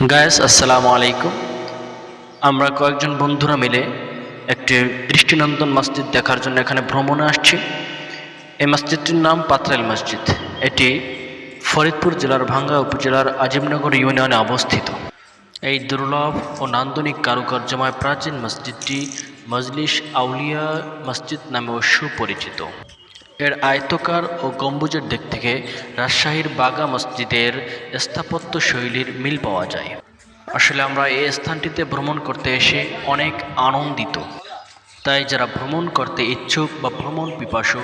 Guys আসসালামু আলাইকুম। আমরা কয়েকজন বন্ধুরা মিলে একটি দৃষ্টিনন্দন মসজিদ দেখার জন্য এখানে ভ্রমণে আসছি। এই মসজিদটির নাম পাত্রাইল মসজিদ। এটি ফরিদপুর জেলার ভাঙ্গা উপজেলার আজিমনগর ইউনিয়নে অবস্থিত। এই দুর্লভ ও নান্দনিক কারুকার্যময় প্রাচীন মসজিদটি মজলিস আউলিয়া মসজিদ নামেও সুপরিচিত। এর আয়তকার ও গম্বুজের দিক থেকে রাজশাহীর বাগা মসজিদের স্থাপত্য শৈলীর মিল পাওয়া যায়। আসলে আমরা এই স্থানটিতে ভ্রমণ করতে এসে অনেক আনন্দিত। তাই যারা ভ্রমণ করতে ইচ্ছুক বা ভ্রমণ পিপাসু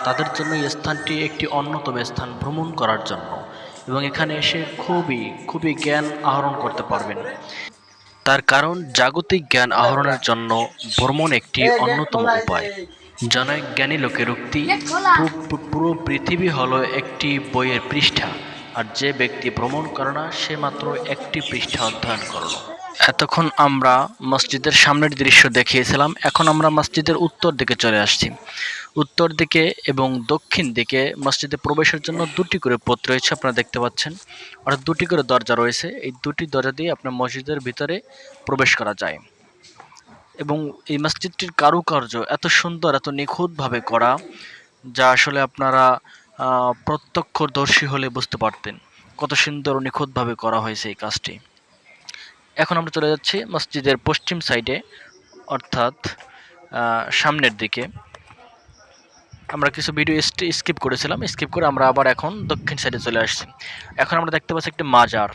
তাদের জন্য এই স্থানটি একটি অন্যতম স্থান ভ্রমণ করার জন্য, এবং এখানে এসে খুবই জ্ঞান আহরণ করতে পারবেন। তার কারণ জাগতিক জ্ঞান আহরণের জন্য ভ্রমণ একটি অন্যতম উপায়। জনৈক জ্ঞানী লোকের উক্তি, পুরো পৃথিবী হলো একটি বইয়ের পৃষ্ঠা, আর যে ব্যক্তি ভ্রমণ করে না সে মাত্র একটি পৃষ্ঠা অধ্যয়ন করল। এতক্ষণ আমরা মসজিদের সামনের দৃশ্য দেখিয়েছিলাম, এখন আমরা মসজিদের উত্তর দিকে চলে আসছি। উত্তর দিকে এবং দক্ষিণ দিকে মসজিদে প্রবেশের জন্য দুটি করে পথ রয়েছে, আপনারা দেখতে পাচ্ছেন। অর্থাৎ দুটি করে দরজা রয়েছে। এই দুটি দরজা দিয়ে আপনার মসজিদের ভিতরে প্রবেশ করা যায়। এবং এই মসজিদটির কারুকার্য এত সুন্দর, এত নিখুঁতভাবে করা, যা আসলে আপনারা প্রত্যক্ষদর্শী হলে বুঝতে পারতেন কত সুন্দর ও নিখুঁতভাবে করা হয়েছে এই কাজটি। এখন আমরা চলে যাচ্ছি মসজিদের পশ্চিম সাইডে, অর্থাৎ সামনের দিকে। আমরা কিছু ভিডিও স্কিপ করেছিলাম, স্কিপ করে আমরা আবার এখন দক্ষিণ সাইডে চলে আসছি। এখন আমরা দেখতে পাচ্ছি একটি মাজার।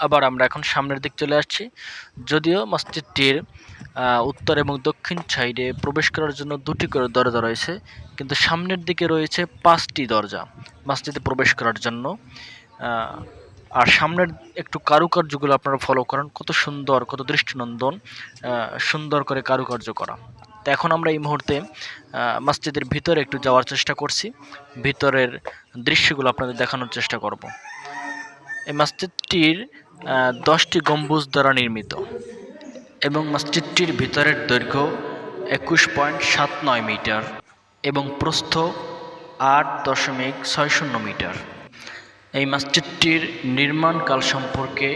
আবার আমরা এখন সামনের দিক চলে আসছি। যদিও মসজিদটির উত্তর এবং দক্ষিণ সাইডে প্রবেশ করার জন্য দুটি করে দরজা রয়েছে, কিন্তু সামনের দিকে রয়েছে 5টি দরজা মসজিদে প্রবেশ করার জন্য। আর সামনের একটু কারুকার্যগুলো আপনারা ফলো করেন, কত সুন্দর, কত দৃষ্টিনন্দন, সুন্দর করে কারুকার্য করা। তো এখন আমরা এই মুহূর্তে মসজিদের ভিতরে একটু যাওয়ার চেষ্টা করছি, ভিতরের দৃশ্যগুলো আপনাদের দেখানোর চেষ্টা করব। এই মসজিদটির 10টি গম্বুজ দ্বারা নির্মিত, এবং মসজিদটির ভিতরের দৈর্ঘ্য 21.79 মিটার এবং প্রস্থ 8.60 মিটার। এই মসজিদটির নির্মাণকাল সম্পর্কে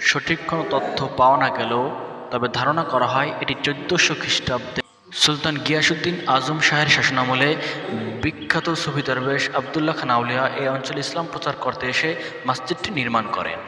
সঠিক কোনো তথ্য পাওয়া না গেলেও তবে ধারণা করা হয় এটি 1400 খ্রিস্টাব্দে সুলতান গিয়াসউদ্দিন আজম শাহের শাসনামলে বিখ্যাত সুফি দরবেশ আবদুল্লাহ খান আউলিয়া এই অঞ্চলে ইসলাম প্রচার করতে এসে মসজিদটি নির্মাণ করেন।